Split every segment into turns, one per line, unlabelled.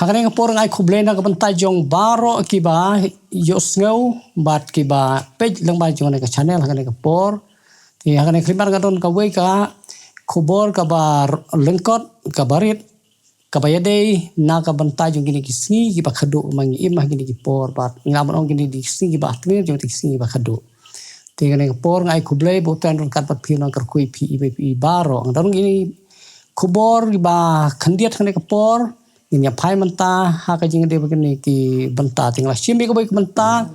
Hakane ngapor ngai kublena ka bantai jong baro kiba yosngau bat kiba page lang ba jong ka channel hakane kapor ti hakane klimar ngadon ka wei ka kubor ka ba lengkot ka barit ka bayade na ka bantai jong gini kisni kiba khadu mangi imah gini kipor bat ngam ong gini di kisni kiba atmir jong kisni kiba khadu ti hakane kapor ngai kublei botan ron kat pat phi nang kar kui phi i baro ngadon gini kubor kiba khandiat hakane kapor ini pai menta haka jing de begini ki benta tinggal Syiem ko baik menta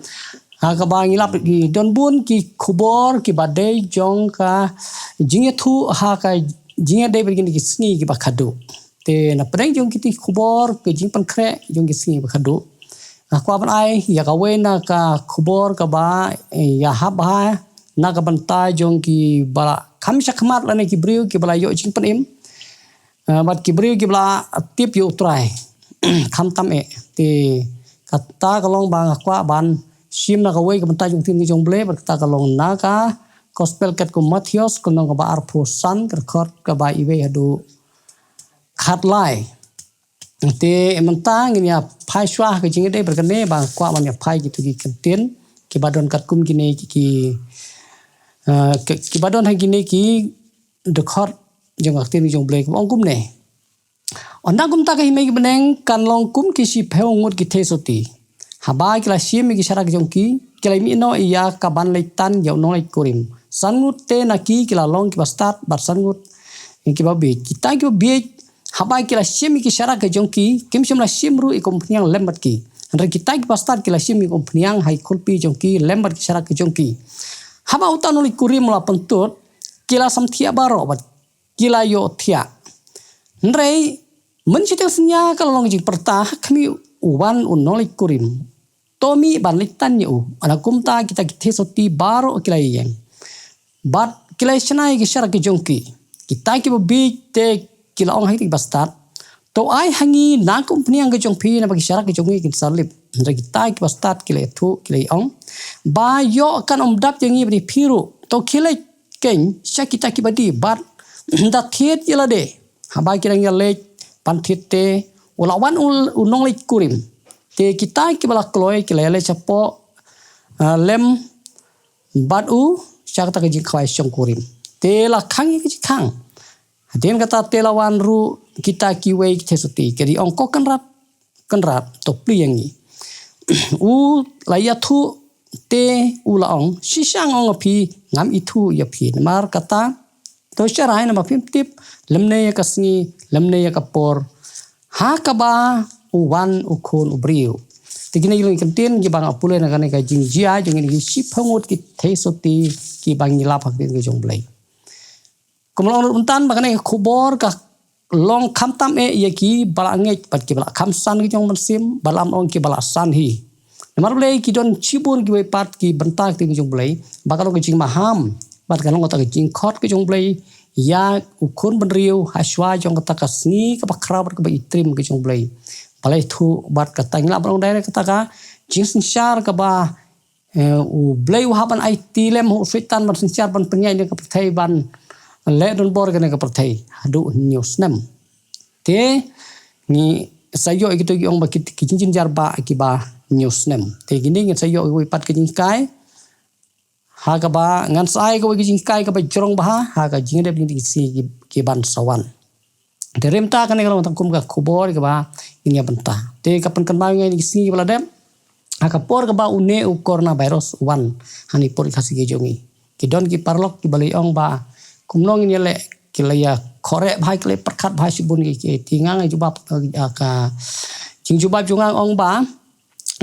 haka bang ilap ki donbun ki kubor ki badai jong ka jing thu haka jing de begini ki sni ki bakadu te na pedang jong ki kubor ke JINGPYNKHREH jong ki sni bakadu aku apan ai ya ka we na ka kubor ka ba ya haba na ka benta jong ki bala khamsa khamat la ne ki briu ki bala yo JINGPYNKHREH bat kibriu kibla tip yu try kham tam e ti kata kalong bang kwa ban Syiem na kawai ka banta jong tin jong ble bat kata kalong na ka gospel kat ko Mathios ko nong ka ba arpo san record ka ba iwe hadu khat lai ti menta ngin ya phai swa ka jing de berkane bang kwa ban ya phai gitu ki kentin ki badon kat kum kini ki badon ha kini ki record jong aktin jong blek ong kum ne onda kum ta ka himai beneng kan long kum ki si pheongut ki THEISOTTI haba kila Syiem ki sarak jong ki kila mi no iya ka ban leitan yaw no lai kurim sangut te na ki kila long ki start bar sangut ki ba be kita ki be haba kila Syiem ki sarak jong ki kim Syiem la Syiem ru i kompniang lembat ki andre kita ki start kila Syiem ki kompniang hai kulpi jong ki lembat ki sarak jong ki haba utan no kurim la pentut kila samthia baro bat kila yo thia ndrei menciteng senya kalau long jing pertah kami uwan unolai kurim tomi banlitan yu anakum ta kita THEISOTTI baro kila yang bat kila senai ki syara ki jongki kita ki bi te kila ong hai bastat to ai hangi na company ang jong phi na bagi syara ki jongi ki salib ndrei kita ki bastat kila thu kila ong ba yo kan omdap jengi bri phiru to kila ken syakita ki badi bat da thiet yela de haba kirang yale panthit te ulawan unong lek kurim te kita ki bala kloi ki lele chapo lem badu syakta ki jikhwai syong kurim te la khang ki khang den kata te lawan ru kita ki wei THEISOTTI kedi ongko kanrat to pliangi u laya thu te ulaong sisang ong phi ngam ithu ya phi mar kata to sharai na mapim tip lemne ya kasni lemne ya kapor ha kaba uwan ukun ubriu tigini yung kentin gi bang apule na kane ka jingjia jong ni si phangut ki THEISOTTI ki bang nilap hak din jong blai kumlong untan bakane khubor ka long khamtam e ye ki bala nge pat ki bala khamsan ki jong Syiem balam ong ki bala san hi namar blai ki don chibun ki we pat ki bentak tin jong blai bakalo ki jing maham bat kalong kata jing khot ke jong blai ya ukun benriu haswa jong kata kasni ka bakra bar ka itrim ke jong blai balai thu bat kata ngla barong daire kata ka jing sinsyar ka ba u blai haban ai tilem hu fitan ban sinsyar ban penyai ne ka perthai ban le don bor ka ne ka perthai hadu news nam te ni sayo gitu gi ong ba ki jing jar ba ki ba news nam te gini ngi sayo wi pat ke jing kai ha ka ba ngan sai ko gi jing kai ka ba jorong ba ha ka jing de bi si ki ban sawan de remta ka ne ka kum ka khubor ka ba ini benta te ka pen kan ba ngai si bala dem ha ka por ka ba une u coronavirus 1 hani por khasi ge jongi ki don ki parlok ki balai ong ba kumnong ini le ki la ya khore bhai kle prakhat bhai sibun ki tingang ai jubab ka jing jubab jungang ong ba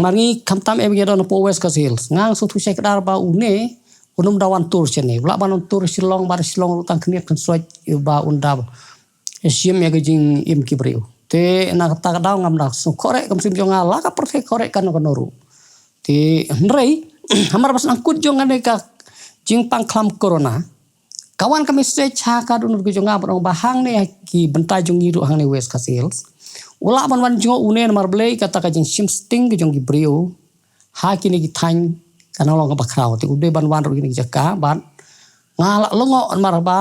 marngi khamtam e ge don po west ka sales ngang su thu sek dar ba une unum dawan tur chene wala banon tur silong bar silong tang khniat kan soi ba undab Syiem ya gejing im kibriu te na ta daw ngam dak so korek kam sim jonga la ka perfe korek kan konoru te nrei hamar bas angkut jonga ne ka jingpang khlam corona kawan kami se cha ka dunur ge jonga barong bahang ne ki bentai jongi ru hang ne west ka sales wala ban jonga une mar blei kata ka jing Syiem sting ge jongi briu ha kini ki thain kana long ka bakrau te ude ban wan ru kini jaka ban ngala longo mar ba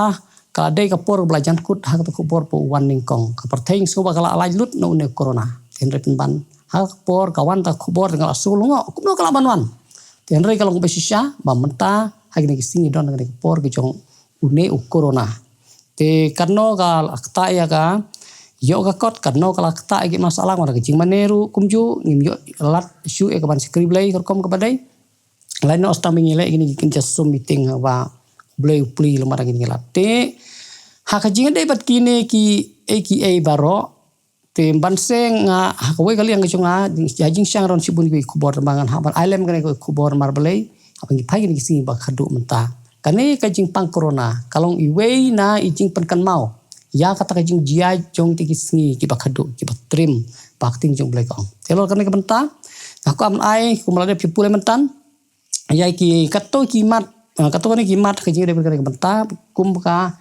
ka dei ka por belajan kut ha ka por po wan ning kong ka pertheng so ba kala alai lut no ne corona tenre penban hak por kawan tak kubor dengan sulungo kumno kalaban wan tenre kalau besisya ba menta hagini kisingi don dengan por ke jong une corona te karno kal akta ya ka yo ka kot karno kal akta ge masalah ngora ke jing maneru kumju ngim yo lat shu e ka ban skrip lay kom ka badai lain no sta mingile gini kin just zoom meeting ba blay pli lemara gini late hak jing de bat kine ki aka baro te banseng hakwe kali yang kecunga jajing syang ron sibun ki kubor bangan haban ailem kane ko kubor marbelai apa ngi pai ni sing ba khadu menta kane ka jing pang corona kalong iwei na ijing penkan mau ya kata ka jing jia jong ti kisngi ki ba khadu ki ba trim bakting jong blai kong telo kane ka menta aku am ai kumlade pipule mentan ya ki kato ki mat kato ni ki mat ka jing de kane ka menta kum ka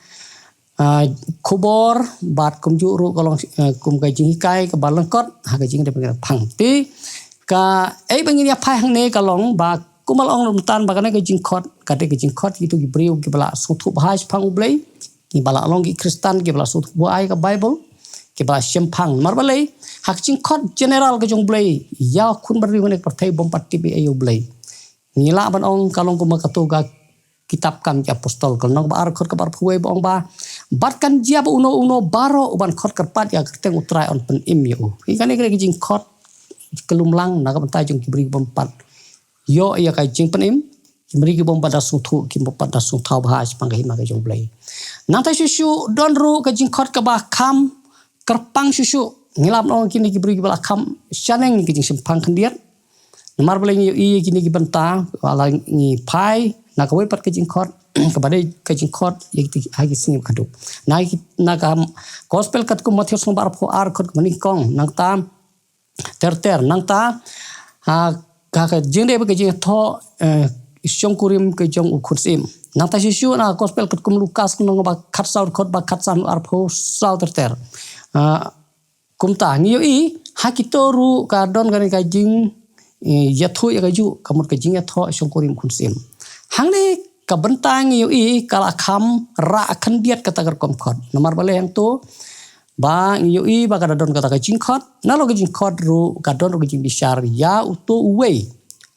kubor bat kumju ru kolong kum ka jing kai ka balangkot ha ka jing de phang ti ka ei bangin ya phai hang ne kalong ba kumal ong rumtan ba kana ka jing khot ka de ka jing khot itu ki briu ki bala su thu bahas phang ublei ki bala long ki kristan ki bala su thu ai ka bible ki bala syem phang mar balai hak jing khot general ka jong blei ya khun bari ne ka thai bom patti bi ayu blei ngila ban ong kalong kuma ka tu ga kitab kam ki apostol kal nong ba ar khot ka bar phuai bong ba bat kan jia ba uno baro uban khot kerpat ya kerteng utrai on pen im yo ikane kre jing khot kelumlang na ka bantai jong ki beri bompat yo ya ka jing pen im ki beri ki bompat da su thu ki bompat da su thau bahas panggai ma ka jong blai nang ta shu don ru ka jing khot ka ba kham kerpang shu ngilap no kini ki beri ki bala kham shaneng ki jing simpang khandiat namar blai yo i kini ki banta ala ni pai na ka wei pat ka jing khot kabadai ka jing khot yek hagi sing khadu na ka gospel kat ku mathios no bar pho ar khot mani kong nang ta ter nang ta ka jing de ka jing tho isyong kurim ka jong ukhut sim nang ta shu na gospel kat kum lukas no ba khat saur khot ba khat san ar pho sal ter kum ta ngiyo i hakitoru ka don ka jing yathu ya ka ju kamut ka jing tho isyong kurim khun sim hangne kabentang yu i kala kham ra akan diat kata kerkom khot nomor bale yang tu ba yu i ba kada don kata ka jing khot nalo ka jing khot ru ka don ru jing bisar ya utu uwei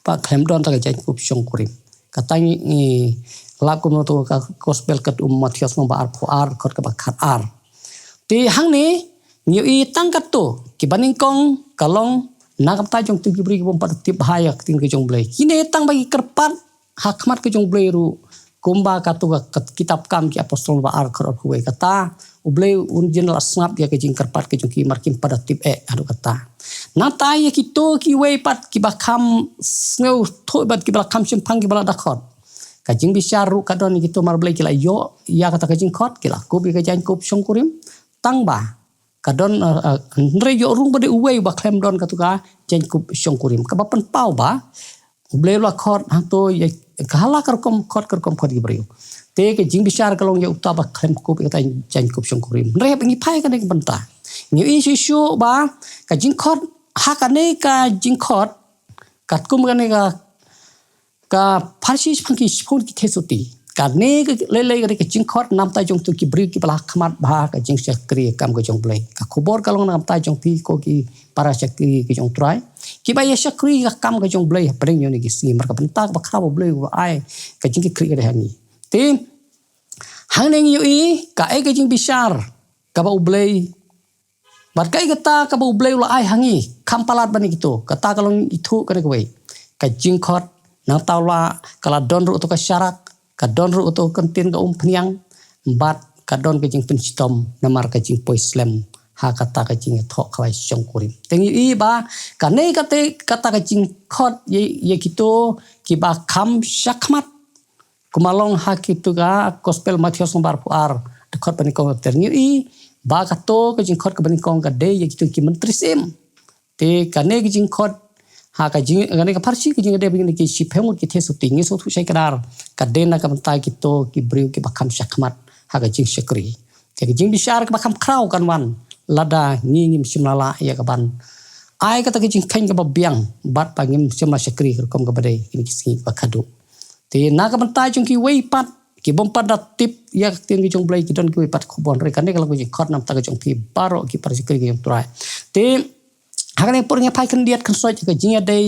pa khlem don ta ka jing kup syong kurim kata ni lakum no to ka gospel kat mathios no ba ar pho ar khot ka ba khat ar ti hang ni yu i tang kat tu ki baning kong kalong nakam ta jong tu ki bri bom pat tip hayak tin ka jong blai kine tang bagi kerpat hakmat ke jong blai ru kumba katu kitab kam ki apostol ba ar khor huwe kata ublei unjin la snap dia ke jing kerpat ke jong ki markim pada tip adu kata na ta ye ki to ki wei pat ki ba kham sneu tho bat ki ba kham simpang ki bala dakhot ka jing bisar ru ka don ki to mar blai ki la yo ya kata ka jing khot ki la ku bi ka jang kup syong kurim tang ba ka don re yo rung bade uwei ba klem don ka tu ka jang kup syong kurim ka ba pen pau ba ublei la khot ha to ye kahala kerkom khot gi brio te ke jing bisar kalong ye uta ba klem kup ka jang kup syong kurim re ngi phai ka ne banta ngi i shu ba ka jing khot ha ka ne ka jing khot kat kum ka ne ka farsi phangki phon ki thesuti ka ne le ka jing khot nam ta jong tu ki bri ki bala khmat ba ka jing sakri kam ko jong blai ka khobor kalong nam ta jong pi ko ki para sakri ki jong trai ki ba ye sakri ka kam ka jong blai pring yo ni ki si mar ka benta ba khra blai ai ka jing ki kri ka hani te hang neng yo i ka ai ka jing bisar ka ba blai bar kai kata ka ba blai la ai hangi kham palat bani gitu kata kalong itu ka ne ko ka jing khot nang taula kala don ru to ka syarak ka don ru to kantin ka Wanpynjang bat ka don ka jing pinstom namar ka jing poislem ha kata ka jing tho khawai syong kurim tengi i ba ka nei kata ka jing khot ye kito ki ba kham syakmat kumalong ha kitu ga gospel mathios nomor puar de khot pani ko tengi i ba ka to ka jing khot ka bani kong ka de ye kitu ki menteri sim te ka nei ka jing khot ha ka jing ngane ka farsi ki jing de begini ki Syiem ki thesu tingi so thu sai kadar ka de na ka bantai ki to ki briu ki bakam syakmat ha ka jing syakri te ki jing bisar ka bakam krau kan wan lada ngingim simlala ya ka ban ai ka ta ki jing khain ka ba biang bat pa ngim simla syakri kom ka badai ini ki singi ba khadu te na ka bantai jong ki wei pat ki bom pat da tip ya tin ki jong blai ki don ki wei pat khobon re kan ne ka jing khot nam ta ka jong pi baro ki par syakri ki jong trai te hakane por nge phai kan diat kan soi ka jinga dei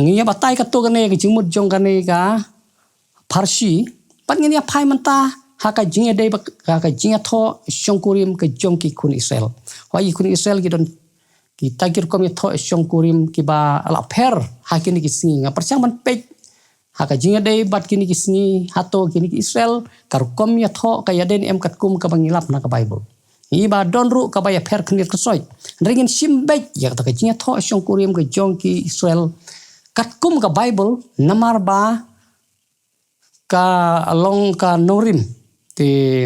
ngiya batai ka to kane ka jingmut jong kane ka Farsi pat ngiya phai manta haka jinga dei ka jinga tho shongkurim ka jong ki kun Israel wa i kun Israel ki don ki tagir kom tho shongkurim ki ba ala pher hakini ki singi nga perchang man pe haka jinga dei bat kini ki singi hato kini ki Israel kar kom ya tho ka yaden em kat kum ka bangilap na ka Bible iba don ru ka ba ya pher kini ka soi ringin simbek ya ka jinga tho shongkurim ka jong ki Israel kat kum ka Bible namar ba ka along ka norim te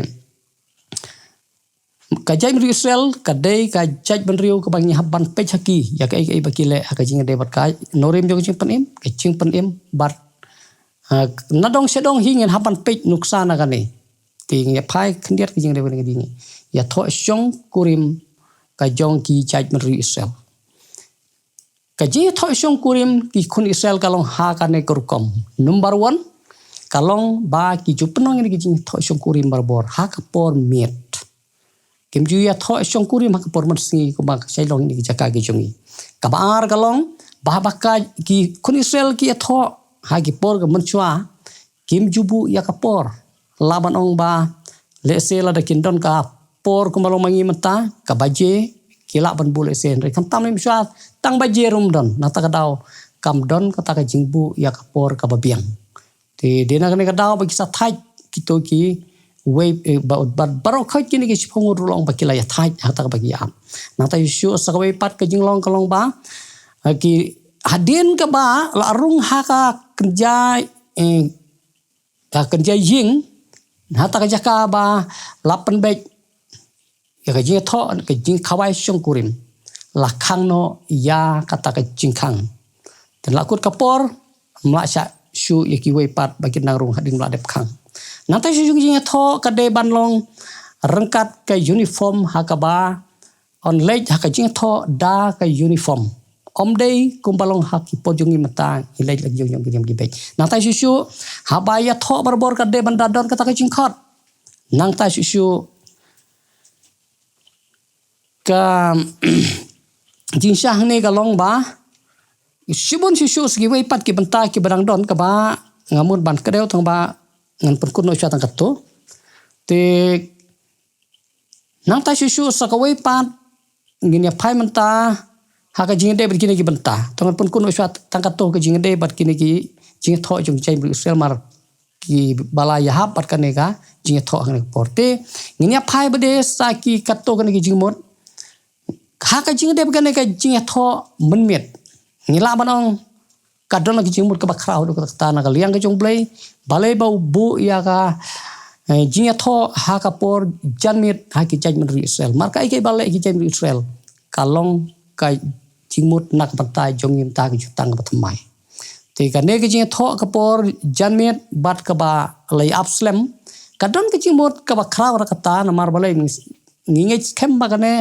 ka jai mri Israel ka dei ka jai benriu ka bang haban pechaki ya ka ai bakile ka jinga dei bat ka norim jong ching panim bat nadong sedong hingin haban pech nuksana kane ting ya phai khndiat ka jinga dei ban ngi ya tho shong kurim ka jong ki jai mri Israel ka ji tho shong kurim ki khun Israel kalong ha kane kurkom number 1 kalong ba ki jupenong ni ki jing tho shong kurim barbor ha ka por miet kim ju ya tho shong kurim ha ka por mersi ko ba sai long ni ki jaka ki jongi ka bar kalong ba ka ki khun Israel ki tho ha ki por ka menchua kim jubu ya ka por laban ong ba le se la da kin don ka por ko malong mangi mata ka baje kila ban bule sen re kan tam ni mchua tang baje rum don na ta ka daw kam don ka ta ka jingbu ya ka por ka babiang te dena kane ka daw ba ki sa thai ki to ki we ba baro khoi ki ni ki phong ru long ba ki la ya thai ha ta ka ba ki am na ta yu sa ka we pat ka jinglong ka long ba ki hadin ka ba la rung ha ka kerja ka kerja ying na ta ka jaka ba lapan bek ya ka jing tho ka jing khawai shong kurim la khang no ya ka ta ka jing khang ten la kut ka por mla sha shu yaki we pat bagi nangrung hadin mla dep khang nantai shu jing tho ka de ban long rengkat ka uniform ha ka ba on leg ha ka jing tho da ka uniform om dei kumbalong ha ki pojungi mata ilai lagi jong jong ki bek nantai shu ha ba ya tho barbor ka de ban dadon ka ta ka jing khot nantai shu ka jing shah ne ka long ba Sibun sisu segi we pat ki benta ki barang don ka ba ngamut ban kedeu thang ba ngan perkun no chatang kato te nang ta sisu sa ka we pat ngin ya phai menta ha ka jing de bat ki benta thang perkun no chatang kato ka jing de bat ki jing tho jong chai Israel mar ki balaya hap pat ka ne ka jing tho hang porte ngin ya phai bade sa ki kato ka ne ki jing mot ha ka jing de ka ne ka jing tho menmet ngila banong kadon lagi jingmut ka bakrau do ka tana ka liang ka jong blai balai bau bu ya ka jinga tho ha ka por janmit ha ki jajmen ri Israel marka ai ke balai ki jajmen Israel kalong ka jingmut nak bantai jong yim ta ki jutang ka thamai te ka ne ki jinga tho ka por janmit bat ka ba lai abslem kadon ki jingmut ka bakrau ra ka ta na mar balai ngi kem ba ka ne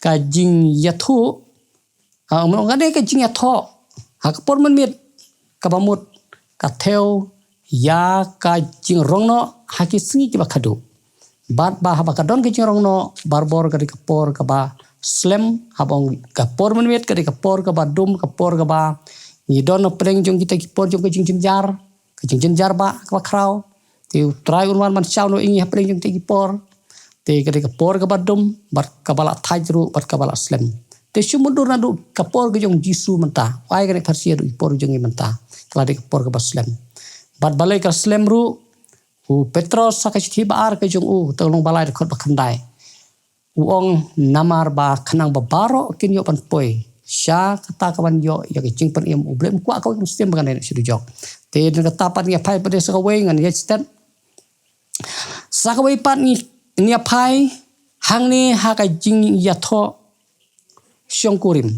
ka jing yathu mong ade ka jing tho ha ka por man mit ka bamut ka theo ya ka jing rong no ha ki singi ki ba khadu bat ba ha ba ka don ki jing rong no barbor ka por ka ba slem ha bong ka por man mit ka por ka ba dum ka por ka ba ni don no preng jong kita ki por jong ka jing jing jar ba ka ba krau ti try un man chau no ingi ha preng jong ki por te ka por ka ba dum bat ka bala thai ru bat ka bala slem te sumudur nadu kapor ke jong jisu menta wai ka Farsi adu por jong menta kala de kapor ke baslem bat balai ka slem ru Petros sa ka chi bar ke jong tolong balai khot bakhandai ong namar ba khanang ba baro kin yo pan poi sha kata ka ban yo ya ke jing pan em ublem kwa ka muslim ban ne sidu jok te den kata pan ya phai pade sa ka we ngan ya stat sa ka we pan ni phai hang ni ha ka jing ya tho shong kurim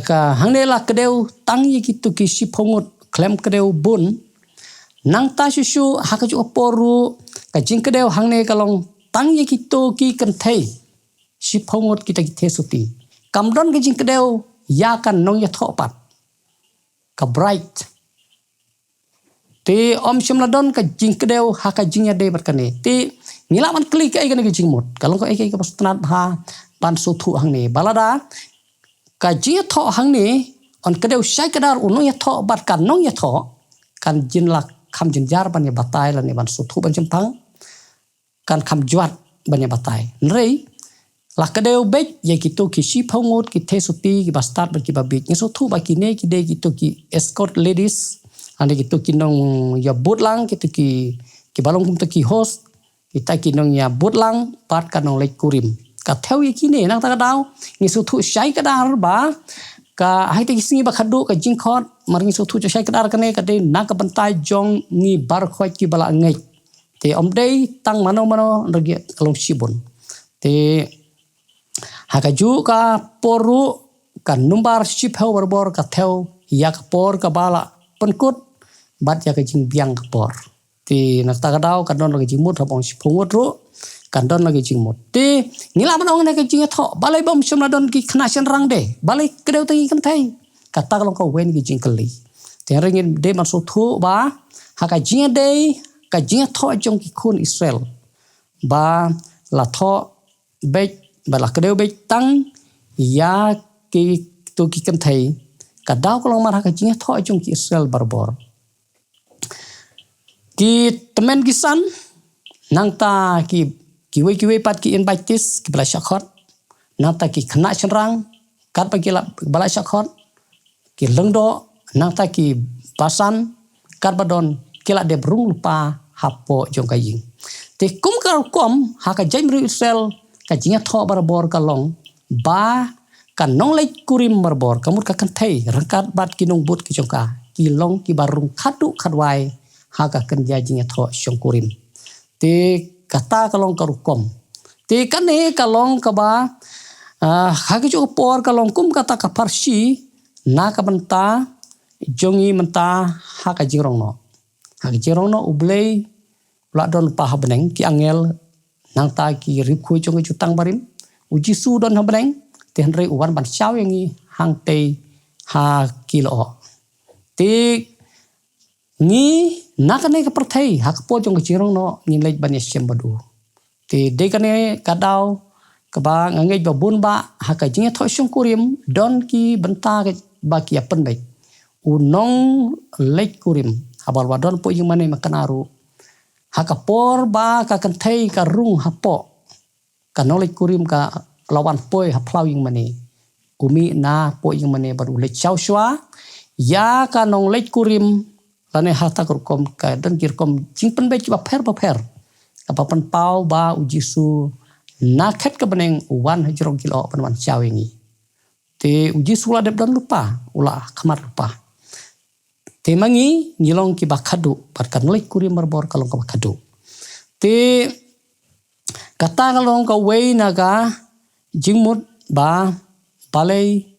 ka hangne la kedeu tang yi kitu ki siphongot klem kedeu bun nang ta shu ha ka ju poru ka jing kedeu hangne kalong tang yi kitu ki kan thei siphongot kita ki THEISOTTI kamdon ki jing kedeu ya kan nong ya tho pat ka bright te om shimladon ka jing kedeu ha ka jing ya de bat kane te ngila man klik ai kan ki jing mot kalong ko ai ka pastanat ha ban so thu hang ni balada ka jing tho hang ni on kadeu sai kadar unong ya tho bat kan nong ya tho kan jin lak kham jin jar ban ya batai la ni ban so thu ban champang kan kham juat ban ya batai rei la kadeu bej ye kitu ki shi phongot ki THEISOTTI ki bastat ban ki babit ni so thu ba ki ne ki de kitu ki escort ladies ane kitu ki nong ya butlang kitu ki balong kum ki host kita ki nong ya butlang pat kan nong lek kurim ka theo ye ki ne nang ta dau ni so thu sai kadar ba ka hai te singi ba khadu ka jingkhot mar ngi so thu sai kadar ka ne ka de na ka bantai jong ni bar khoi ki bala ngai te om dei tang mano ragi kalong sibon te hakaju ka poru ka numbar ship heu bor ka theo ya ka por ka bala penkut bat ya ka jing biang ka por te nak ta dau ka don lagi jingmut habong sipungut ru kan don lagi jingmut te ngila manong ne ka jing tho balai bom shom Nadon ki khna chen rang de balai kedeu tangi kan thai kata kalong ka wen ki jing kali te ringin de man so thu ba haka jing de ka jing tho jong ki khun Israel ba la tho be ba la kedeu be tang ya ki tu ki kan thai ka dau kalong mar haka jing tho jong ki Israel barbor ki temen kisan nang ta ki we pat ki invites ki bala shakhot nang ta ki khna chenrang kat pa ki bala shakhot ki lengdo nang ta ki pasan kat badon ki la de brung lupa hapo jong kaying te kum kar kom ha ka jaimru Israel ka jinga tho barbor ka long ba ka nong lek kurim barbor kamut ka kan thai rangkat bat ki nong but ki jong ka ki long ki barung khatu khatwai haka kan dia jinga tho shongkurim te kata kalong karukom te kane kalong ka ba haka jo por kalong kum kata ka parsi na ka banta jongi menta haka jirong no ublei la don pa habneng ki angel nang ta ki rip khui chong jutang barim uji su don habneng te hanrei uwan ban chau yangi hang te ha kilo te ni nakane ka perthai hak po jong jirong no ngin lej ban Syiem badu te de kane kadau ka ba ngei ba bun ba haka jinge tho shung kurim don ki benta ke ba ki apen bai unong lej kurim habal wadon po yung mane makanaru haka por ba ka kan thai ka rung hapo ka no lej kurim ka lawan poi haplau yung mane umi na po yung mane baru lej chau shwa ya ka nong lej kurim lane hata kurkom ka dan kirkom jingpen be ba pher apa pan pau ba ujisu na khet ka beneng wan hajrong kilo pan wan chawengi te ujisu la deb dan lupa ula khamar lupa te mangi ngilong ki ba khadu par kan lek kuri marbor kalong ka ba khadu te kata kalong ka wei naga jingmut ba balai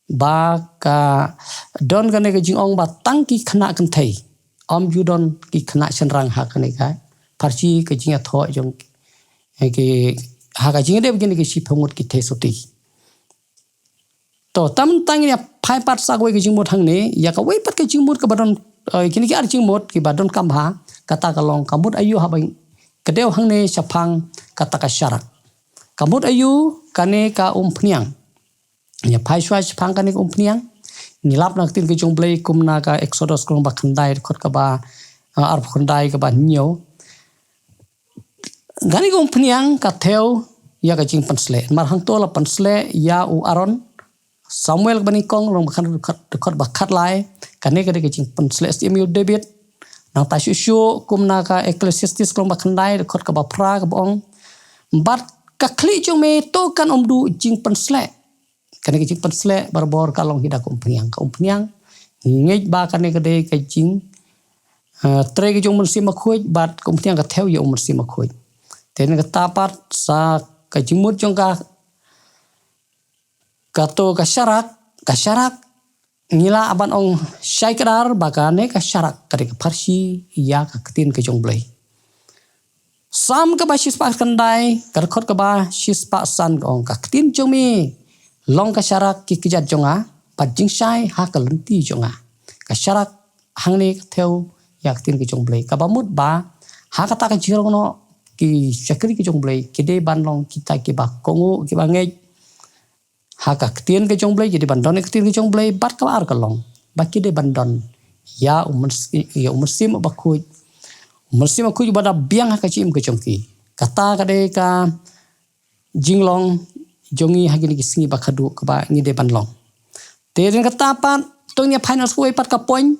ba ka don kane ka jing ong ba tang ki khna kan thai om ju don ki khna chenrang ha kane ka parsi ka jing tho jong ke ha ka jing de begini ki si phongot ki THEISOTTI to tam tang ya phai pat sa we ki jing mot hang ne ya ka we pat ka jing mot ka badon kini ki ar jing mot ki badon kam ha kata kalong kamut ayu ha bang kadeu hang ne chapang kata ka syarak kamut ayu kane ka phniang ya phai shwa chapang kane phniang nilap nak tin ke jong blai kumna ka exodus krong ba khandai khot ka ba ar khandai ka ba nyo gani gong phniang ka theo ya ka jing pansle mar hang to la pansle ya u aron Samuel bani kong long bakhan khot ba khat lai kane ka de ke jing pansle Syiem David nang ta shu kumna ka ecclesiastes krong ba khandai khot ka ba phra ka bong bat ka khli jong me to kan omdu jing pansle kane ke jing pansle barbor kalong hida ka umphniang ngej ba kane ka de ke jing tre ke jong munsi ma khoj bat ka umphniang ka theo yo munsi ma khoj ten ka tapat sa ka jingmut jong ka to ka syarak ngila aban ong syai kadar bakane ka syarak kare ka parsi ya ka ketin ke jong blai sam ka ba shispa kandai ka khot ka ba shispa san ong ka ketin jong mi long ka syarak ki kijat jonga pat jing sai ha ka lenti jonga ka syarak hang ne theo ya ketin ke jong blai ka ba mut ba ha ka ta ka jirong no ki syakri ke jong blai ki de ban long kita ki ba kongu ki ba ngej haka ketien ke jong blai jadi bandon ketien ke jong blai bat ka ar kalong baki de bandon ya umursim bakuj umursim bakuj bada biang haka chim ke jongki kata kade ka jinglong jongi hagini kisingi bakadu ka ba ngi de banlong te den kata pat tongnya final suai pat ka point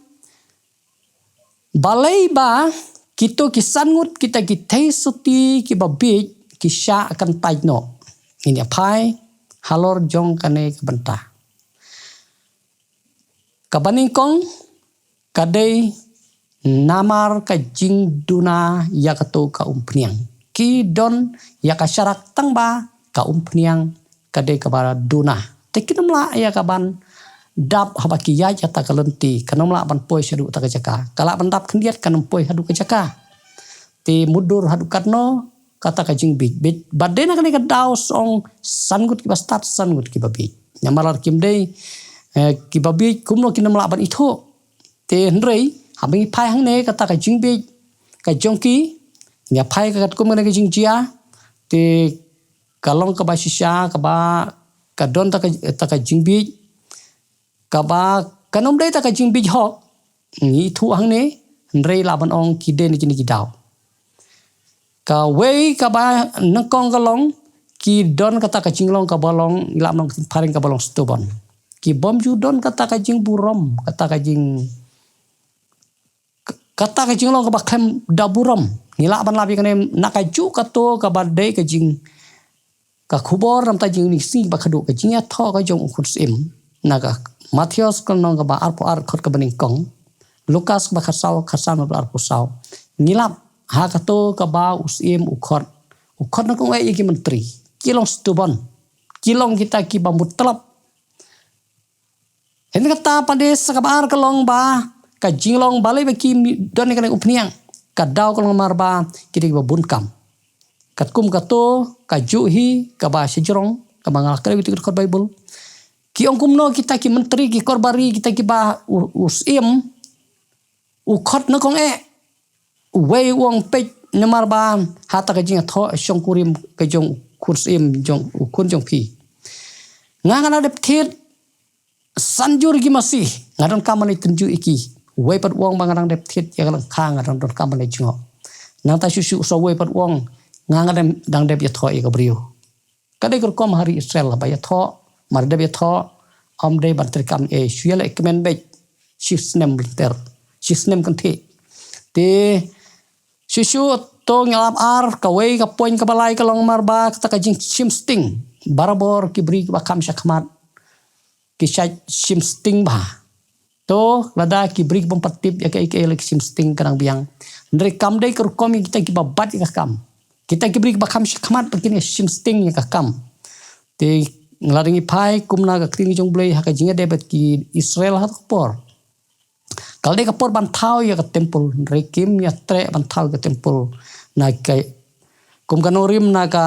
balai ba kito kisangut kita ki THEISOTTI ki babij ki sya akan taino ini pai halor jong kane kabenta kabaningkong kadai namar ka jing duna ya kato ka umpniang ki don ya ka syarak tangba ka umpniang kadai ka bara duna tekinamla ya kaban dap habaki ya jata kalenti kanomla ban poi hadu ta kajaka kala ban dap kendiat kanom poi hadu kajaka ti mudur hadu katno kata ka jing bit badena kan ka daw song sangut ki bastat sangut ki babi nyamalar kimdei ki babi kumno kinamla ban itho te hnrei habing phai hang ne kata ka jing bit ka jongki nya phai ka kat kum ne ka jing jia te kalong ka ba shisha ka ba ka don ta ka jing bit kaba kanom dei ta ka jing bij hok ni thu hang ne rei la ban ong ki de ni ki daw ka wei ka ba nangkong kalong ki don kata ka jinglong ka balong ila nong paring ka balong stubon ki bom ju don kata ka jing burom kata ka jinglong ka ba klem da burom ni la ban labi kane nakaju ka to ka ba de ka jing ka khubor ram ta jing ni si ba khadu ka jing ya tho ka jong khutsim naga Matius kalong ka ba arpo ar khot ka baningkong Lukas ka ba khasan ba arpo saw nilap ha ka to ka ba usim ukhot na kong ai ki menteri kilong stubon kilong kita ki ba mutlap hen kata pade sakabar kalong ba ka jinglong balai ba ki don ni kan upniang ka daw kalong marba kidi ba bunkam katkum ka to ka juhi ka ba sejrong ka bangal kare bitu khot bible ki ongkumno kita ki menteri ki korbari kita ki ba usim ukhot na kong wei wong pe namar ba hata ka jing tho shongkurim ka jong kursim jong ukun jong pi ngana de khet sanjur gi masih ngadon kamane tunju iki wei pat wong bangarang de khet ya lang khang ngadon don kamane jingo nang ta susu so wei pat wong nganga dem dang de ya tho e ka brio kadai kom hari Israel ba ya tho marde be tho amde bantrikam shuel ekmen be shisnem ter shisnem kante te shishu to ngalap ar kawei ka poin ka balai ka long marba kata ka jing shim sting barabor ki bri ba kam shakmat ki shim sting ba to lada ki bri bom patip ya ka lek shim sting kanang biang ndre kam dei ka kom kita ki babat ka kam kita ki bri ba kam shakmat begini shim sting ya ka kam te nglaringi pai kumna ka kring jong blai haka jinga debet ki Israel hat por kalde ka por ban thau ya ka temple rekim ya tre ban thau ka temple na kai kum kanorim na ka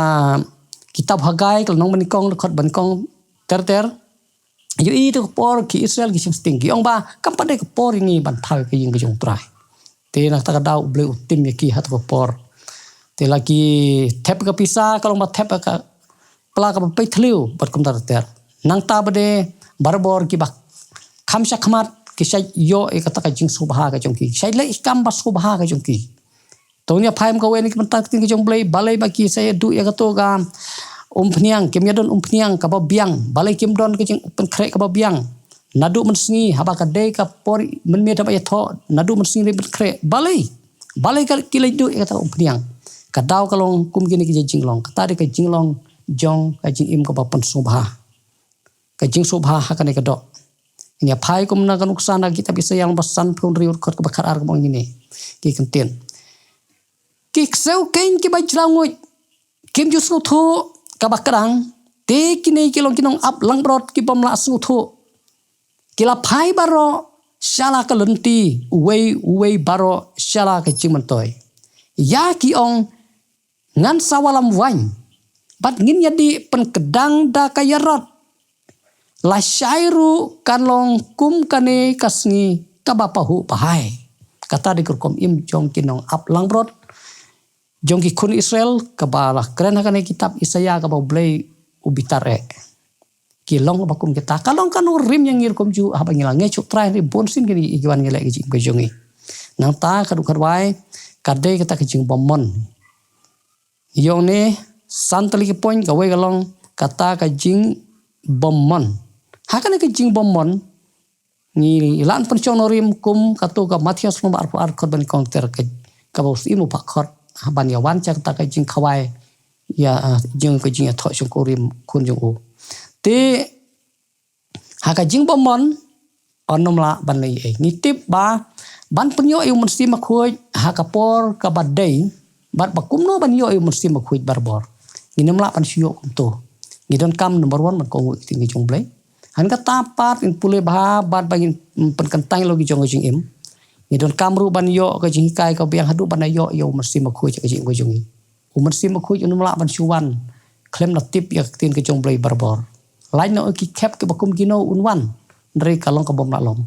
kitab hagai kal nong manikong khot ban kong ter yui to por ki Israel ki sting ki ong ba kam pade ka por ni ban thau ka jing jong trai te na ta ka dau blai utim ya ki hat ka por te lagi tep ka pisa kalong ba tep ka pelaka pe thliu bat kum tar ter nang ta bade barbor ki ba khamsha khmat ki sai yo e kata ka jing subha ka jong ki sai le ikam ba subha ka jong ki tonya phaim ka wen ki mantak tin ki jong blai balai ba ki sai du ya ka to ga umpniang kim yadon umpniang ka ba biang balai kim don ki jing Pyndengrei ka ba biang nadu mensngi haba ka de ka por men me ta ba ya tho nadu mensngi le Pyndengrei balai ka ki le du ya ka umpniang ka daw kalong kum gini ki jinglong kata de ka jinglong jong ka jing im ka papan subha ka jing subha ha kan ka do nya phai kum na kan uksana kita bisa yang basan phun riur khot ka bakhar ar ka mong ni ki kenten ki kseu ken ki ba jlangoy kim ju su thu ka bakrang te kini ki long kinong up lang brot ki pom la su thu kila phai baro shala ka lenti wei baro shala ka jing mantoy ya ki ong ngan sawalam wain bat ngin yadi penkedang da kayarot la syairu kanlong kum kane kasngi kabapahu pahai kata di kurkom im jong kinong ap langbrot jong ki kun Israel kabala kren kane kitab Isaya ka blai ubitare kilong bakum kita kalong kan rim yang ngir kom ju habang ngilang ngechuk trai ri bonsin gini iwan ngele jing ko jongi nang ta kadu karwai kadai kita ke jing bomon yong ne santali ke point gawe galong kata ka jing bomon hakane ke jing bomon ni ilan penchong norim kum katu ka Matius nomor ar korban counter ke kabos inu pakhot haban ya wan cak ta ka jing khawai ya jing ko jing tho chung korim kun jung u te haka jing bomon onom la ban nei ni tip ba ban penyo yu mesti makhuj haka por ka badai bat bakum no ban yo yu mesti makhuj barbor nginem la pan sio kum to ngidon kam number 1 man ko ngu tingi jong blai han ka tapat in pule ba bat bagin pen kentang lo gi jong jing im ngidon kam ru ban yo ka jing kai ka biang hadu ban yo yu mesti makhuj ka jing ko jongi mesti makhuj unum la ban suwan klem na tip ya tin ke jong blai barbor lain no ki kep ke bakum gino unwan dari kalong ke bom lalom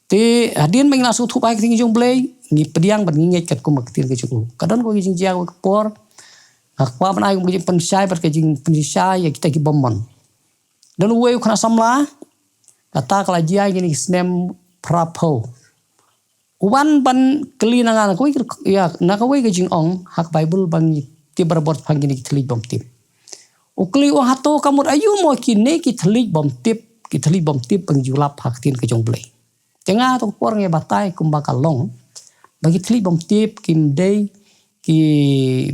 te hadin meng langsung thu bai ting jong blai ni pediang ban nginget kat kum tin ke jong kadon ko jing jia ko por akwa ban ai mujing pensai ber ke jing pensai ya kita ki bomon dan we khana samla kata kala jia gini snem prapo uwan ban kelinangan ko ya na ko we ke jing ong hak bible bang ti berbot phang gini thli bom tip ukli o hato kamut ayu mo kine ki thlik bom tip pengjulap hak tin ke jong blai tengah to por nge batai kumba kalong bagi thlik bom tip kim dei ki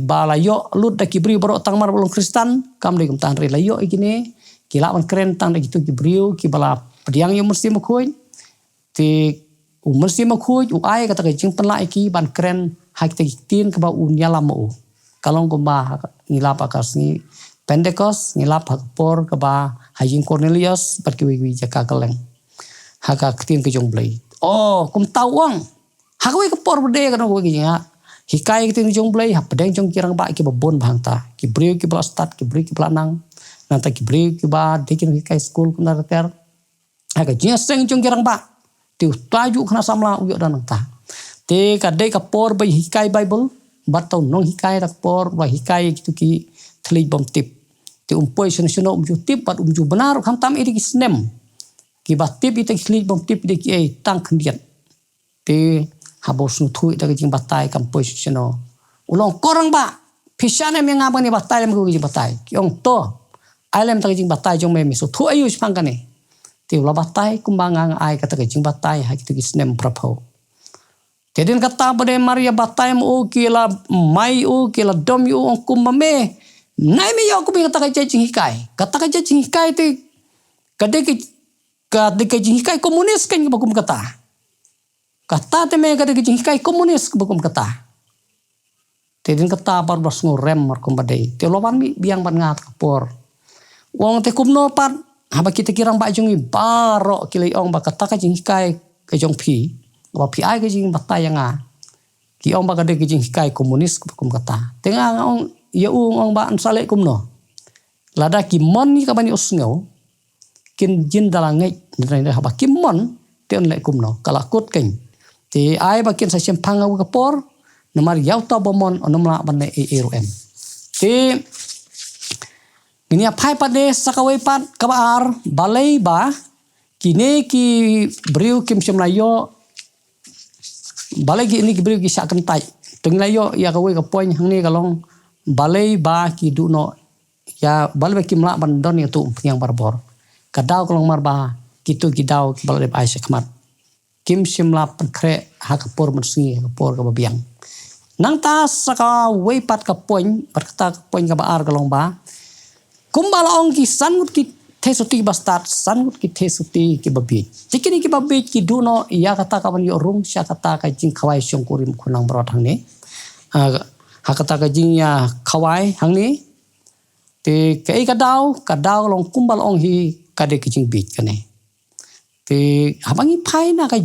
balayo lut da kibri boro tangmar bolong Kristen kam de kum tan re layo ikine ki la man kren tang de gitu kibriu ki bala pediang yo mesti makhuj ti mesti makhuj u ai kata ke jing penla iki ban kren hak te tin ke ba unyala mo kalong kumba ngilap akasni Pentecost ngilap hak por ke ba hajing Cornelius berkiwi jaka keleng haka ketin ke jong blai oh kum tawang hak we ke por bede kan ko gi ha hikai ketin jong blai ha pedeng jong kirang ba ki babon bangta ki briu ki bla start ki briu ki planang nanta ki briu ki ba dikin hikai school kuna ter haka jeseng jong kirang ba ti taju khna samla uyo dan ta te ka de ka por ba hikai bible batau nong hikai tak por ba hikai gitu ki thlik bom tip ti umpoi sono umju tip pat umju benar kham tam iri snem ki ba tip ite thlik bom tip de ki tang khndian ti habos nu thui da jing batai kam poi sono ulong korang ba pisane me ngabang ni batai lem ko jing batai ki ong to ailem ta jing batai jong me mi so thu ayu spang kane ti ula batai kumbang ai kata jing batai ha ki snem prapo Kedin kata pada Maria batai mu kila mai u kila dom yu ong kumame nai me yo ku kata ka jing hikai ti kade ke jing hikai komunis kan bakum kata te me kade ke jing hikai komunis bakum kata kedin kata par bas ngorem mar kum badai te loban mi biang ban ngat kapor wong te kumno pat haba kita kirang ba jung baro kila ong ba kata ka jing hikai ke jong pi wa pi ai ke jing batai yang ki ong ba kade ke jing hikai komunis bakum kata tengah ong ya ong ba ansale kumno lada ki mon ni ka bani usngau kin jin dalangai nrai haba ki mon te on le kumno kala kot ken te ai ba kin sa Syiem phangau ka por namar yau ta bomon onomla ban e ro em te ini apai pade sakawai pat kabar balai ba kine ki briu kim semlayo balai ki ini ki briu ki sakan tai tenglayo ya kawai ka poin hangni kalong balai ba ki duno ya balai ki mla ban don itu yang barbor kadau kalong marba kitu kidau ki balai ba sekmat kim simla pankre hakapor mensi hakapor ka babiang nang ta saka wei pat ka poin berkata poin ka baar kalong ba kumbala ong ki sangut ki THEISOTTI bastat sangut ki THEISOTTI ki babi cikini ki babi ki duno ya kata ka ban yo rung sya kata ka jing khawai syong kurim kunang brot hang ni hakata ka jing ya khawai hang ni te kai kadau long kumbal ong hi kade ki jing bit kane te habangi phai na ka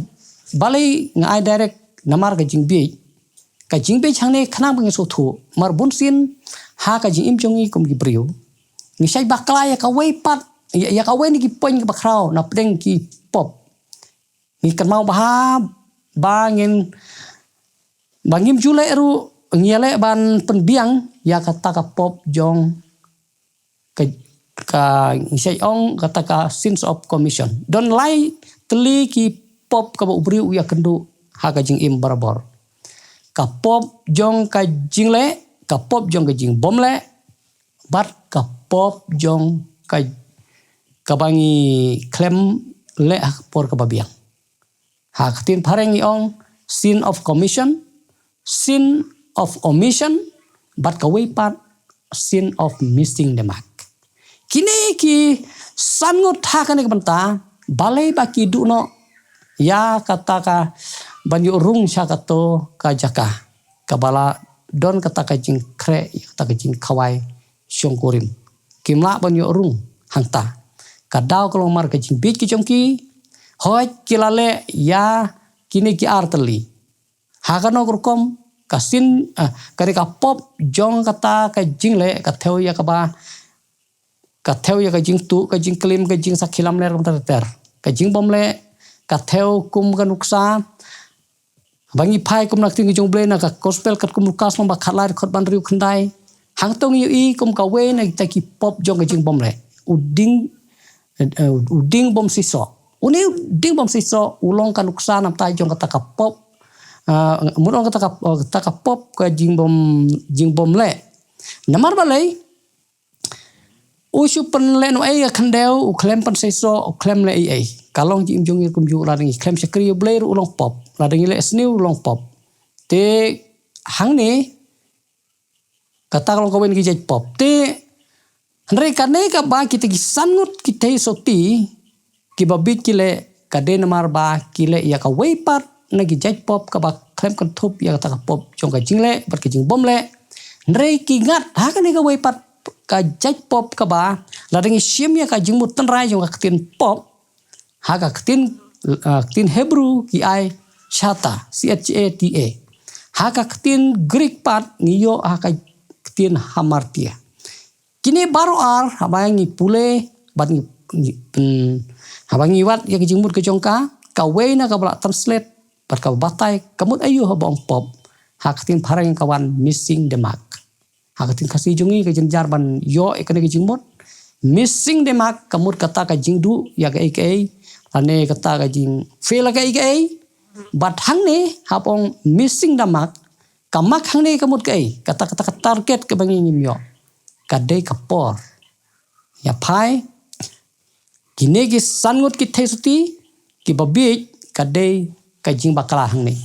balai ngai direct namar ka jing bit hang ni khnang bang so thu mar bunsin ha ka jing im chongi kum gi briu ni sai bakla ya ka wei pat ya ka wei ni ki poin ka bakrau na pleng ki pop ni kan mau bangin bangim jule ru ngiale ban penbiang ya kata ka pop jong ka ngisai ong kata ka sins of commission don lai teli ki pop ka ubriu ya kendu ha ka jing im barabor ka pop jong ka jing le ka pop jong ka jing bom le bat ka pop jong ka bangi klem le por ka babiang ha tin pareng ong sin of commission sin of omission bat ka way part sin of missing the mark kini ki sangot hakane banta balai baki duno ya kata ka banyu rung syakato ka jaka kabala don kata ka jing kre kata ka jing kawai syongkurim kimla banyu rung hangta kadau kalau mar ka jing bit ki jomki hoj kilale ya kini ki arteli hakano kurkom kasin kare ka pop jong kata ka jing le ka theo ya ka ba ka theo ya ka jing tu ka jing klim ka jing sakhilam ler ter ka jing bom le ka theo kum ka nuksa bangi phai kum nak ting jong ble na ka gospel kat kum lukas lom ba khalai khot ban riu khandai hang tong yu i kum ka we na ta ki pop jong ka jing bom le uding bom siso uni uding bom siso ulong ka nuksa nam tai jong ka pop murong ka ka pop ka jing bom le namar balai usu pen le no ai khandeu u klem pen seso u klem le ai kalong jim jong kum ju la ding klem sekri ble ulong pop la ding le sniu ulong pop te hang ni kata kalong kawen ki jej pop te andre kane ka ba kita ki sanut ki THEISOTTI ki babit ki le ka de namar ba ki le ya ka way part na ki jej pop ka ba klem kan thup ya ka pop jong ka jing le bar ki jing bom le andre ki ngat ha kane ka way part ka jaj pop ka ba la ding Syiem ya ka jing mut tenrai jong ka tin pop ha ka tin Hebrew ki ai chata CHATA ha ka tin Greek part ngiyo ha ka tin hamartia kini baru ar habangi pule bangi habangi wat ya ka jing mut ka jong ka we na ka bla translate par ka batai kamut ayu ha bong pop ha ka tin parang kawan missing the mark hakatin Khasi jungi ka jenjar ban yo ekane ka jingmot missing the mark kamut kata ka jingdu ya ka ai ane kata ka jing fail ka ai but hang ne hapong missing the mark kamak hang ne kamut ka ai kata target ka bangi nyimyo ka dei ka por ya phai kine ki sangut ki THEISOTTI ki babit ka dei ka jing bakala hang ne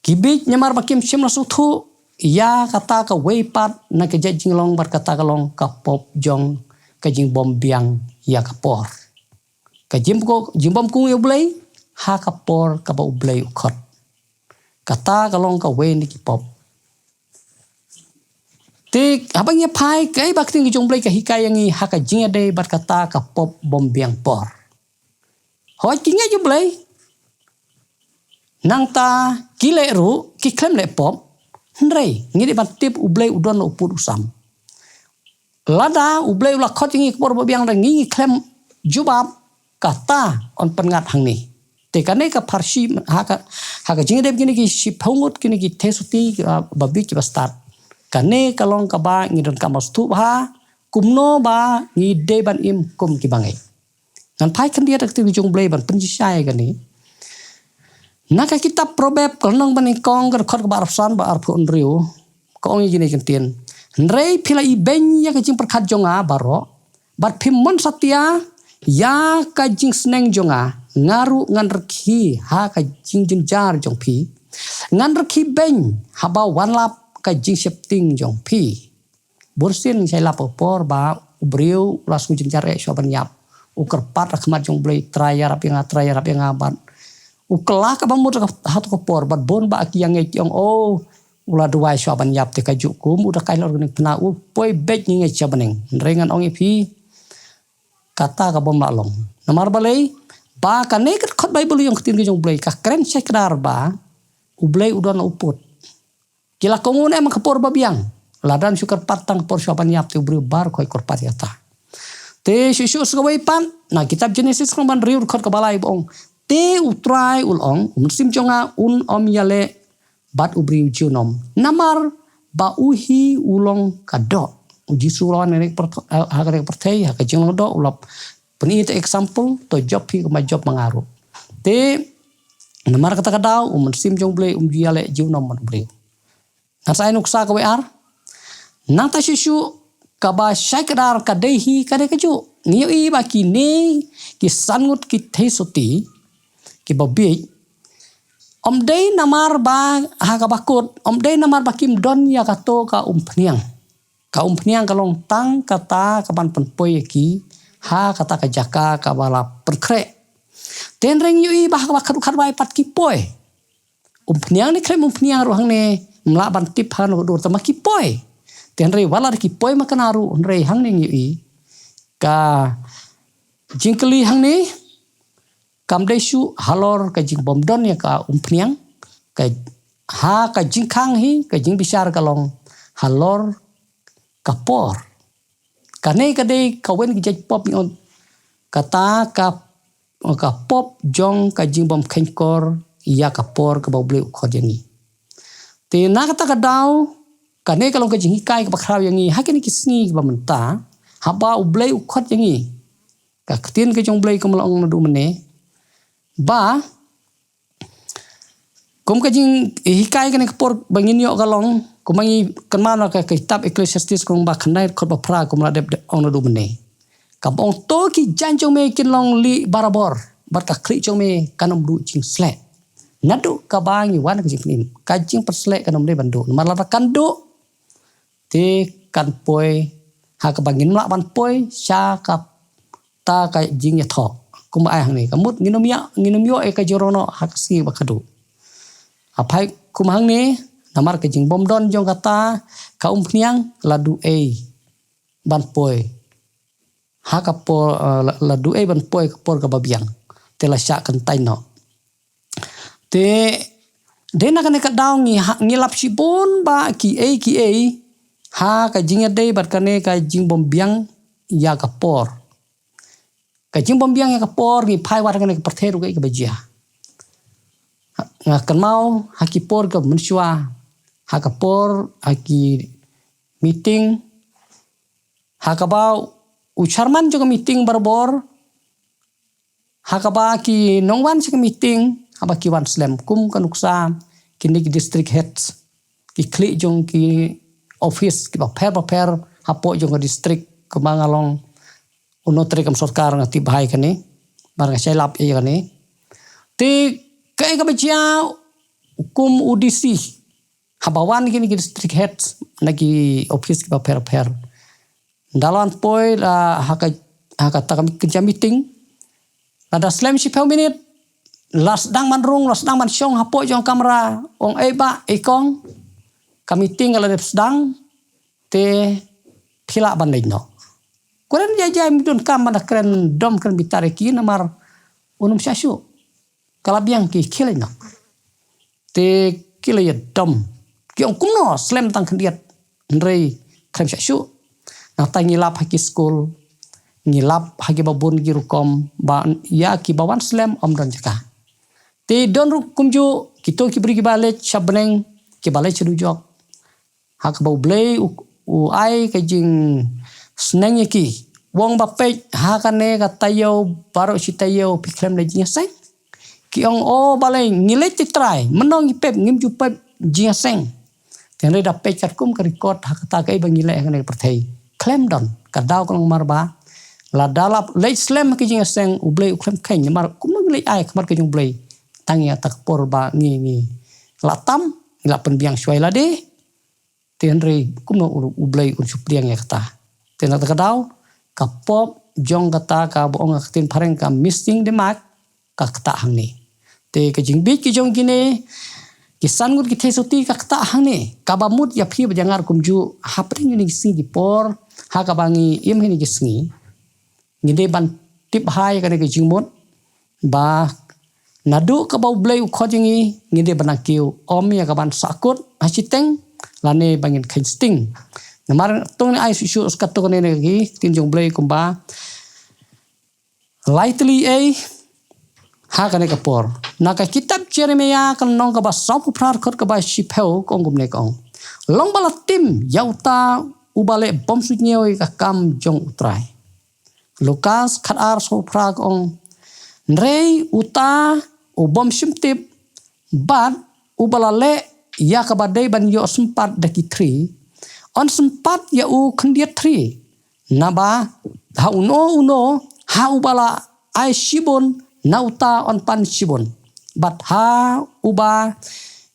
kibit nyamar bakim Syiem la suthu ya kata ka way part na ka jing long bar kata ka long ka pop jong ka jing bom biang ya ka por ka jim bom kung yo blai ha ka por ka ba blai khot kata ka long ka way ni ki pop te abang ya phai kai bak ting jong blai ka hikai yang ha ka jing ade bar kata ka pop bom biang por hoi kinga jo blai nang ta kile ru ki klem le pop Hendrei, ngiri batip ublei udon lo uput usam. Lada ublei ulah khot ngi kbor babiang da ngi klem jubab kata on pengat hang ni. Te kane ka parsi ha ka jingi deb kini ki siphongut kini ki THEISOTTI babi ki start. Kane kalong ka ba ngi don ka mastu ha kumno ba ngi de ban im kum ki bangai. Ngan pai kan dia tak ti jong blei ban penjisai kani. Naka kitab probeb kalnong banikong khot ba arsan ba arpu onriu ko ongi jini kentien nrei phila I ben ya ka jing perkhat jonga baro bat phimon satya ya ka jing sneng jonga ngaru ngan rekhi ha ka jing jinjar jong phi ngan rekhi ben haba wanlap ka jing septing jong phi bursin sai lap por ba ubriu lasu jinjar e soban yap ukerpat rakhmat jong blei traya rap yang aban ukela ka bamut hat ko por bat bon ba ki yang e oh ula duai soban yap te ka jukum udah kai lor ning pna u poi bek ngi chabaneng rengan ong phi kata ka bom long namar balai ba ka ne khot bible yang tin jong blai ka kren sekdar ba ublai udon uput kila kongun em ka por babiang ladan syukur patang por soban yap te ubri bar khoi korpat yata te syusu sgawai pan na kitab Genesis kan ban riu khot ka balai bong te utrai ulong umsim jonga om yale bat ubriu junom namar ba uhi ulong kado jisu lawan nek perthei ha ka jing do ulap peni te example to job hi ma job mangaru te namar kata kadau sim jong ble dia le jiu nom bre asai nuksa ka ar nang ta shishu ka ba shaikdar ka dehi ka de kaju niu i ba ki ne ki sangut ki THEISOTTI ki babi dei namar ba ha ka bakut dei namar ba kim don ya ka to ka Pyndengrei ka long tang kata ka ban penpoi ki ha kata ka jaka ka bala perkre ten reng yu i ba ka khat bai pat ki poi Pyndengrei ni krem Pyndengrei ro hang ne mla ban tip han ro ta ma ki poi ten rei wala ki poi ma kanaru rei hang ne yu i ka jingkeli hang ne kam desu halor ka jing bom don ya ka Pyndengrei ka ha ka jing khang hi ka jing bisar ka long halor kapor kane kade kawen ki jej pop on kata ka pop jong ka jing bom khenkor ya kapor ka boble khod yangi te na kata kadau kane kalong ka jing kai ka bakhraw yangi hakini kisngi ba menta haba uble khod yangi ka ktin ka jong ble ka malong nadu mene ba kom ka jing hikai kane kapor bangin yo kalong kumangi kenmana ka kitab Ecclesiastes kong ba khanai khot ba phra kum la dep ong du mene ka bong to ki jan chong me kin long li barabor bar ka khri chong me kanom du ching sle nadu ka bangi wan ka jing nim ka jing persle kanom de bandu mala kan du te kan poi ha ka bangin la ban poi sha ka ta ka jing ya thok kum ai hang ni ka mut nginom yo e ka jorono ha ka si ba khadu apai kum hang ni namar ke jing bom don jong kata ka Pyndengrei ladu e ban poi ha ka po ladu e ban poi ka por ka babiang te la sha kan tai no te de na kan ka daw ngi lap si bon ba ki e ha ka jing de bat kane ka jing bom biang ya ka por ka jing bom biang ya ka por ni phai war kan ka pertheru ka bajia kan mau haki por ka mensua hakapor haki meeting hakabau ucharman juga meeting barbor hakaba ki nongwan sik meeting haba ki wan slam kum kanuksa kini ki district heads ki kli jong ki office ki ba per hapo jong district kemangalong unotri kam sarkar ngati bahai kani bar ngasai lap e kani ti kai ka bajia kum udisi habawan kini ki district heads nagi office ki ba per dalan poi la haka ta kami kerja meeting ada slam si peu minute las dang manrung las dang man syong hapo jong kamera ong eba ikong kami tinggal ada sedang te phila ban no kuren jajai midun kam mana kren dom kren bitare ki namar unum syasu kalabiang ki kilai no te kilai dom ki ong kumno slam tang kendiat ndrei krem syasu na tangilap haki school ngilap haki babun ki rukom ba ya ki bawan slam om don jaka te don ru kumju kito ki beri ki bale chabneng ki bale chudujok hak bau blei u ai ka jing sneng ki wong ba pe ha kane ka tayo baro si tayo piklem le jing seng ki ong o bale ngile ti try menong pep ngim ju pep jing seng tenre da pe kat kum ka record hak ta kai bangile kane perthei klem don ka daw kong marba la dalap le slam ki jing seng u blei u klem khen mar kum le ai khamar ka jung blei tangia tak por ba ngi latam la pen biang suai la de tenre kum u blei un supriang ya kata ten ta daw ka pop jong kata ka boong aktin phareng ka missing de mak ka kata hang ni te ka jing bi ki jong gine kisan gut ki THEISOTTI ka kata hang ni ka ba mut ya phi jangar kumju hapring ni sing di por ha ka bangi im ni kisngi ngide ban tip hai ka ni jing mot ba nadu ka bau blei u khojingi ngide banakiu om ya ka ban sakut hasiteng lane bangin khain sting namar tong ai su skat to ne gi tin jong blei kumba lightly a ha ka ne ka por na ka kitab Jeremia kan nong ka ba sop phrar khot ka ba si pheu kong gum ne kong long bala tim yauta ubale bom sunyoi ka kam jong utrai. Lukas khatar so prak ong nrei uta u bom simtip bat ubalale ya kabadai ban yo sempat daki 3 on sempat ya u kendiat 3 naba ha uno ha ubala ai shibon nauta on pan shibon bat ha uba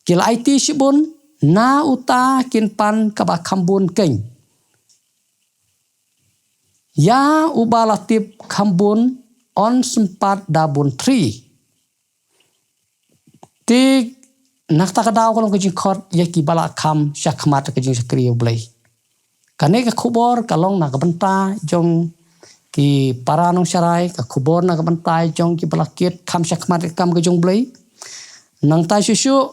kila IT shibon na uta kin pan kaba kambun keng ya uba latip kambun on sempat dabun 3 ti nakta kadau kolong kejing khot ya ki bala kam syakmat kejing sakriyo blai kane ka khubor kalong na kabenta jong ki para nong syarai ka khubor na kabenta jong ki balakit kam syakmat kam kejong blai nang ta susu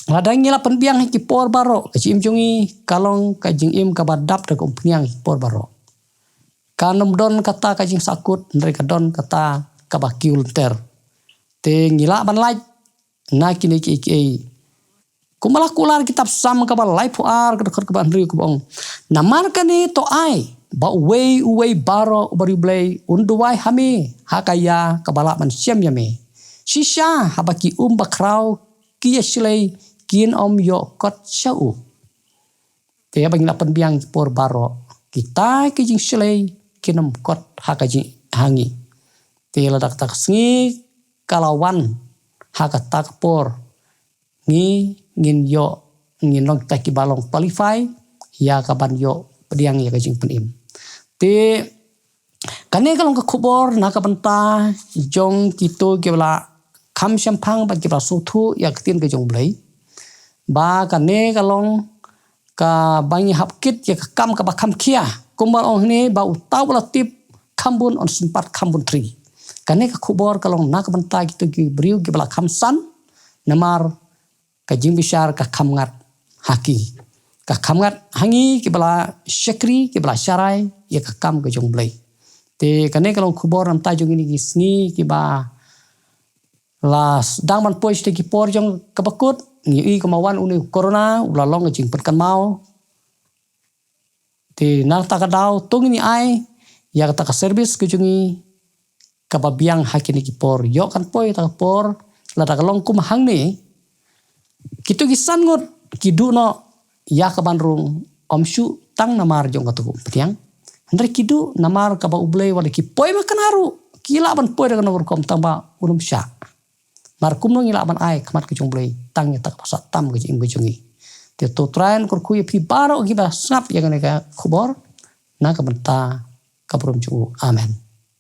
ladang ngila penbiang ki por baro kejim jongi kalong kejing im kabadap de kompiang por baro kanom don kata kejing sakut mereka don kata kabakiul ter te ngila ban lai na kini ki kumala kular kitab sam kabal life ar kedekor keban ri kubong namar kani to ai ba uwe baro bari blay unduwai hami hakaya kabala man Syiem yame shisha habaki bakrau kiya silai kin om yo kot syau te bang lapan biang por baro kita kijing silai kinom kot hakaji hangi te ladak tak sngi kalawan hakatak por ngin yo ngin long taki balong qualify ya kaban yo pediang ya kajing penim te kane kalong ka khubor na kabanta jong kito kebla kham sampang ba kebla suthu ya tin ka jong blai ba kane kalong ka bangi hapkit ya kam ka ba kham khia kumbal ong ne ba utaw la tip khambun on sempat khambun 3 kane ka khubor kalong na kabanta kito ki briu kebla khamsan namar kajing besar ka khamngat haki ka khamngat hangi kebala syakri kebala syarai ya ka kam ka jong blai te kane kalong khubor nam ta jong ini gisni kiba las dangman pois te ki por jong kabakut ni kemawan uni corona ulalong jing perkan mau te na ta kadau tung ni ai ya ta ka service ke jongi kababiang hakini ki por yo kan poi ta por la ta kalong kum hang ni kitu gisan ngot kidu no ya kabanrung omshu tang namar jong katu petiang andre kidu namar kaba ublei wala ki poi makan haru kila ban poi dengan nomor kom tamba ulum sya mar kum no ngila ban ai khamat ke jong blei tang ya tak pasat tam ke jing jongi te to train kor kuy phi baro ki ba snap ya ka khubor na ka banta kabrum chu amen